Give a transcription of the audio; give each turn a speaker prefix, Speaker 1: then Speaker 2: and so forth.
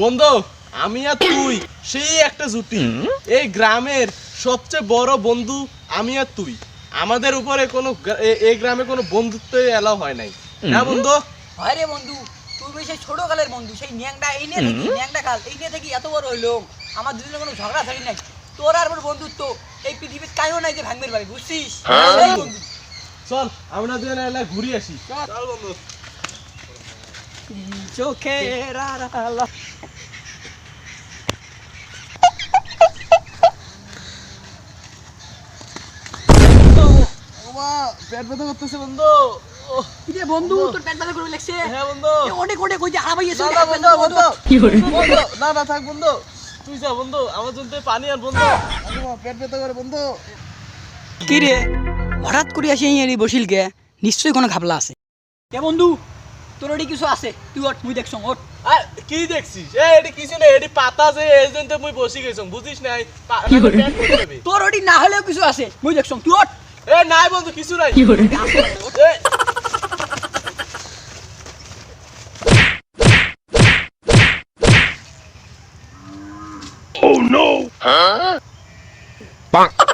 Speaker 1: বন্ধু আমি আর তুই সেই একটা জুটি। এই গ্রামের সবচেয়ে বড় বন্ধু আমি আর তুই। আমাদের উপরে কোনো এই গ্রামে কোনো বন্ধুত্ব এলাও হয় নাই না বন্ধু?
Speaker 2: হয় রে বন্ধু, তুই সেই ছোট কালের বন্ধু, সেই ন্যাংটা এই নিয়ে থাকি, ন্যাংটা কাল এই নিয়ে থাকি এত বড় হইলো, আমার দুজনের কোনো ঝগড়া ঝাড়ি নাই। তোর আর আমার বন্ধুত্ব এই পৃথিবীর কাইও নাই যে ভাঙবের পারি, বুঝছিস? এই বন্ধু
Speaker 1: চল আমরা দুজনে এলা ঘুরে আসি। চল বন্ধু।
Speaker 2: চোখের আড়ালা
Speaker 1: পেট ব্যথা করতেছে বন্ধু।
Speaker 2: কিরে বন্ধু, তোর পেট ব্যথা করে লাগছে?
Speaker 1: হ্যাঁ বন্ধু।
Speaker 2: অনেক অনেক কই যে আড়াবাই এসে
Speaker 1: না বন্ধু বন্ধু কি করে বন্ধু, না না থাক বন্ধু, তুই যা বন্ধু, আমার জন্য পানি আর বন্ধু, আমার পেট ব্যথা করে বন্ধু।
Speaker 2: কি রে হঠাৎ করে আসি এই বসিল কে? নিশ্চয়ই কোনো ঘাপলা আছে। কে বন্ধু তোর ওটি কিছু আছে, তুই ওঠ, মুই দেখছ ওঠ।
Speaker 1: আর কি দেখছিস? এটি কিছু না, এটি পাতা যে এজেন্টে মুই বসি গেছম, বুঝিস নাই? পেট করে দেবে।
Speaker 2: তোর ওটি না হলেও কিছু আছে, মুই দেখছ, তুই ওঠ।
Speaker 1: এ নাই বন্ধু, কিছু নাই।
Speaker 2: কি করে
Speaker 1: এ,
Speaker 3: Oh no! Huh? Bonk.